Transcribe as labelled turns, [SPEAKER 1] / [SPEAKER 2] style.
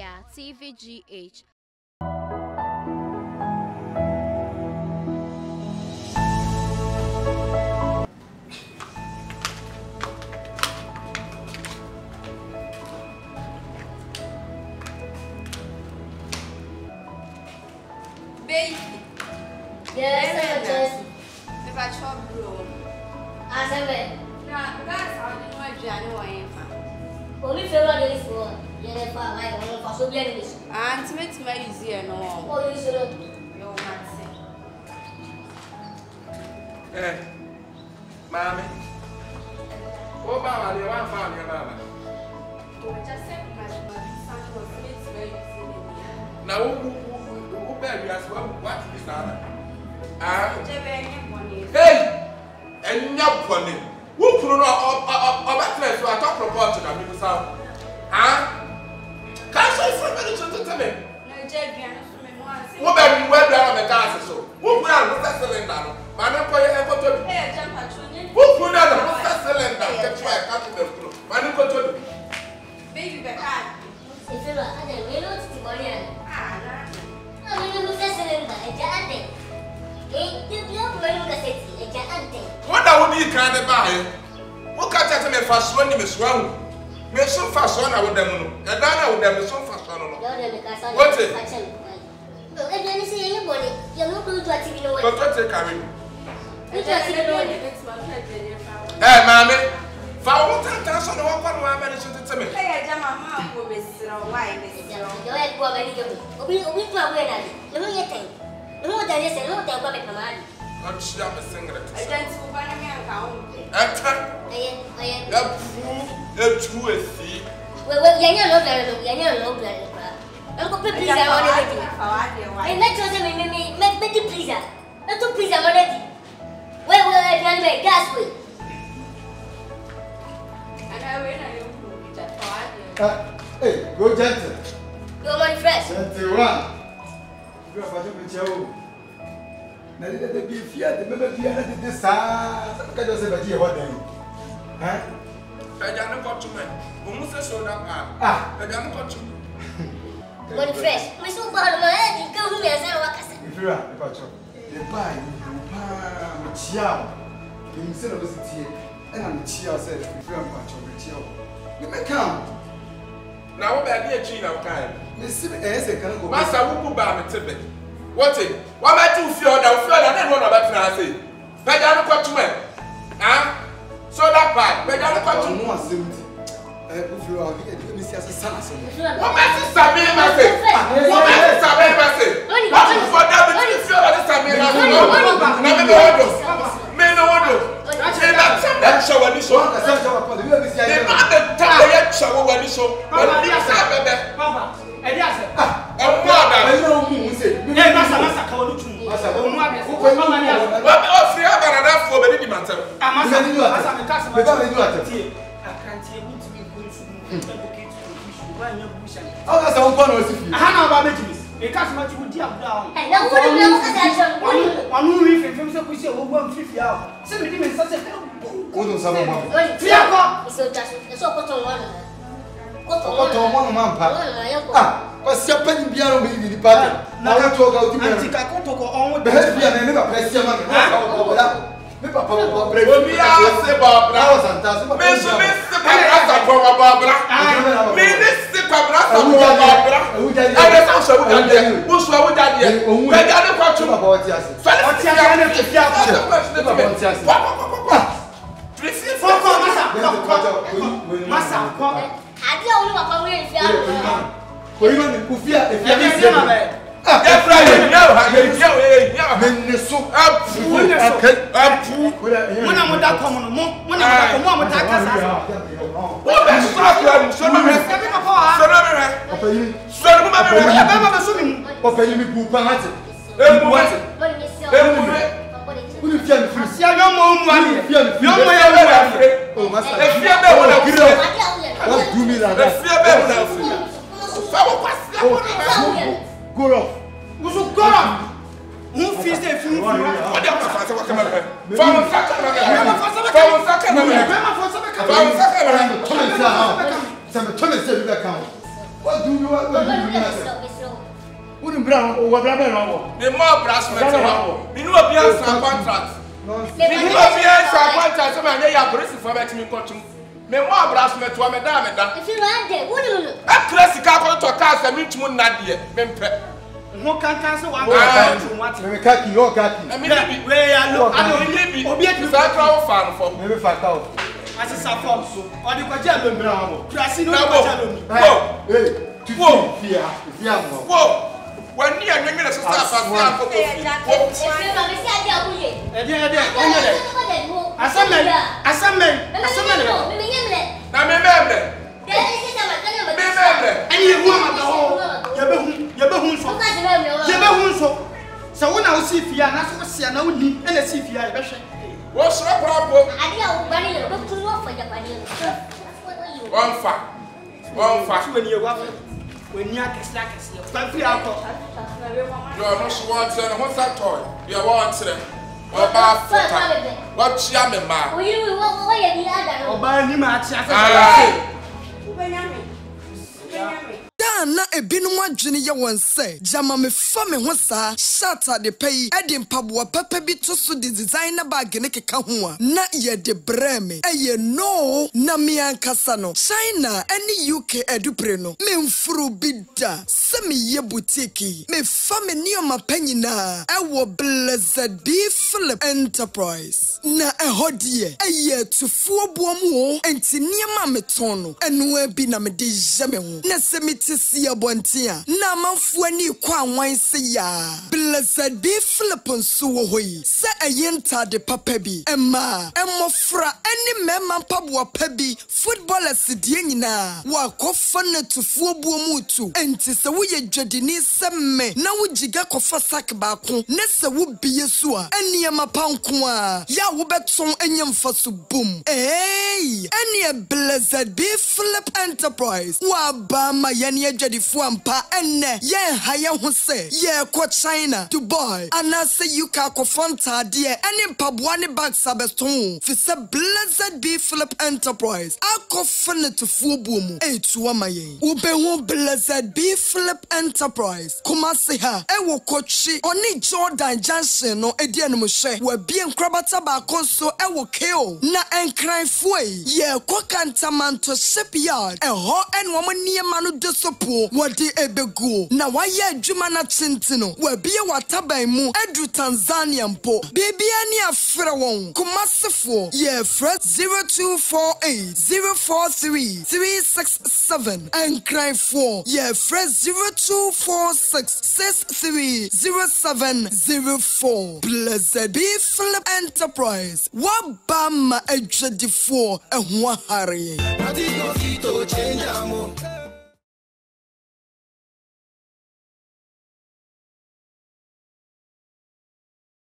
[SPEAKER 1] Media, TVGH.
[SPEAKER 2] Baby.
[SPEAKER 3] Yes, Chelsea.
[SPEAKER 2] If I chop bro.
[SPEAKER 3] I said,
[SPEAKER 2] Now, that's how you know Johnny Wayne.
[SPEAKER 3] only favorite days for yeah, for my own for so many days.
[SPEAKER 2] And to make my easier no.
[SPEAKER 3] Oh, you should
[SPEAKER 2] No man say.
[SPEAKER 4] Eh, mommy. What about you? One family, mama.
[SPEAKER 2] Oh, just say my son was it's very easy.
[SPEAKER 4] Now, who bear you as well? What is that? Ah, hey, and no funny. Who put on a better so I talk about to the people sound? Huh? Can't say somebody to tell me.
[SPEAKER 2] No, Jay,
[SPEAKER 4] What about you? Where down the gas so? Who put on the cylinder? Man, I'm going to go to
[SPEAKER 2] hey, jump at you.
[SPEAKER 4] who put on the cylinder? That's why I can't do the floor. Man, I'm going to
[SPEAKER 2] Baby, the cat.
[SPEAKER 3] if you are the real money.
[SPEAKER 2] Ah,
[SPEAKER 3] I mean, who's a cylinder? A giant. You don't know the city, a giant.
[SPEAKER 4] what I would be kind of buy. What can't tell me fast when you miss one? Make some fast on with them. And then I would have some fast on.
[SPEAKER 3] What's it? Look, if you see anybody, you're not going to achieve no way.
[SPEAKER 4] But what's it coming?
[SPEAKER 3] You just see no way.
[SPEAKER 4] Hey, mammy. For what time on the one woman is to me?
[SPEAKER 2] Hey, I jam my mouth will be so wide.
[SPEAKER 3] You're a woman, we to away that. You know your thing. You know what that is, and no, they're coming from man.
[SPEAKER 4] Not she have a singlet.
[SPEAKER 2] I don't see one of me account.
[SPEAKER 3] I
[SPEAKER 4] That fool, a true a thief.
[SPEAKER 3] well, you're not very low, I'm going to please I want everything. I met you, make Betty please. Not to please I want it. Where will I can make gas with?
[SPEAKER 2] And I win a new that
[SPEAKER 5] Hey, go gentle.
[SPEAKER 3] Your money fresh.
[SPEAKER 5] Gentle one. You are about to tell. Now, let me fear the member fear that this side. Look at yourself at your holiday. Huh?
[SPEAKER 4] I don't got to me. Who says so that? I don't got to.
[SPEAKER 3] Money fresh. My so bad, my head, you come here and say, what I said.
[SPEAKER 5] If you are a patron, you buy, you child. You said, I was here, and I'm child said, if you are a patron, child. You may come.
[SPEAKER 4] Now, what about the chin of time?
[SPEAKER 5] Miss Simon, can go.
[SPEAKER 4] Master, who put by me tibet? What it? What about you feel that I don't know about Nancy? But I don't got to me. Huh? So that part, but I don't got to
[SPEAKER 5] more 70. If you are here, let me see as a son.
[SPEAKER 4] what makes it Sammy Massey? What makes it Sammy Massey? What is for them to feel that it's Sammy Massey? Men no one. That show when you saw the man that time show when you saw. But you said,
[SPEAKER 6] Papa, and yes,
[SPEAKER 4] oh, mother,
[SPEAKER 5] I don't know who said,
[SPEAKER 6] Massa Kawalutu,
[SPEAKER 4] but all three of another for the matter.
[SPEAKER 6] I can't
[SPEAKER 5] how does one corner see you?
[SPEAKER 6] I have about Matrix. A customer to deal down.
[SPEAKER 3] And now, what do you know?
[SPEAKER 6] One who reads from some pussy over 50 hours. Send me demons such a
[SPEAKER 5] Who don't have a mom?
[SPEAKER 3] It's so just a so cotton one.
[SPEAKER 5] Cotton one man, ah, what's your penny beyond me in the party? Now I talk out to me. I can't talk on the head and never press your money. Me papa will break.
[SPEAKER 4] We are say Barbara. Me so me se Barbara for Barbara. Me this se Barbara for Barbara. And the sound so we can do. Who so we can do? But I don't want to
[SPEAKER 5] about yes.
[SPEAKER 4] What you are going to do?
[SPEAKER 6] Massa,
[SPEAKER 3] I don't know what we're feeling.
[SPEAKER 5] For you and Kufia, if you are
[SPEAKER 4] that's right.
[SPEAKER 5] Minnesota.
[SPEAKER 6] when I'm with that common, when I'm with that casa.
[SPEAKER 4] What is that? So no me.
[SPEAKER 5] What do you want? Wouldn't brown or what?
[SPEAKER 4] The more brass metal. You know, be a contract. You know, be a contract. So, I have a for me coaching. Me more brass metal, madame.
[SPEAKER 3] If you want it, what do you look?
[SPEAKER 4] A classic couple to cast a meet moon Nadia.
[SPEAKER 6] Who can cancel one?
[SPEAKER 5] Maybe khaki, your khaki.
[SPEAKER 4] I mean, where I look, I don't live in the farm for maybe 5,000.
[SPEAKER 6] As a support, so, or you could tell them, Crasino,
[SPEAKER 5] whoa, fear,
[SPEAKER 4] whoa. When you are going to start
[SPEAKER 6] so when I see fear, and that's what see now need and see fear.
[SPEAKER 4] What's your problem? One fact
[SPEAKER 6] when you are when you are you
[SPEAKER 4] are not sure what's that toy? You are one today. What's your man?
[SPEAKER 1] Na ebinum adwene ye won se jama me fa me ho saa shata de pay edi mpaboa papa bi to so de designer bag ne keka ho a na ye de breme eye no na me ankasa no China ene UK edupre no me mfuru bida se me ye boutique me fa me nioma panyina ewo Blessed Be Philip Enterprise na ehodie eye tufuo boamu enti niema meton no eno abi na me de jame ho na se me si abontia na manfo ani kwa anwan se ya Blessed Be Philip nso wo hoyi se ayenta de papa bi emma emofra ani mema mpaboa pa bi footballers die nyina wa kofa na tufuo buomu tu enti se wo ye dwadini se me na wo jiga kofa sak ba ko ne se wo biye so a eniema panko a ya wo beton enyemfa so boom eni Blessed Be Philip Enterprise wa ba ma ye adwadifo ampa enne ye haye ho se ye ko China Dubai anase UK akofanta de ene mpaboa ne bag sabeston fi se Blessed Be Philip Enterprise akofenetufo buomu etu amaye ubehu Blessed Be Philip Enterprise kuma se ha ewo kochi oni Jordan Junction no edianum hwe wa bie nkrabata ba konso ewo keo na enkranfo ye ko kantamanto shipyard eho enwo niema no desopo wodi ebegu na waye adwuma na tintino wa bie wataban mu edu Tanzania mpo bibia ni afre won kumasefo ye fresh 0248043367 and cry for ye fresh 0246630704 Blessed Be Philip Enterprise wabama adwadifo ehwa hare.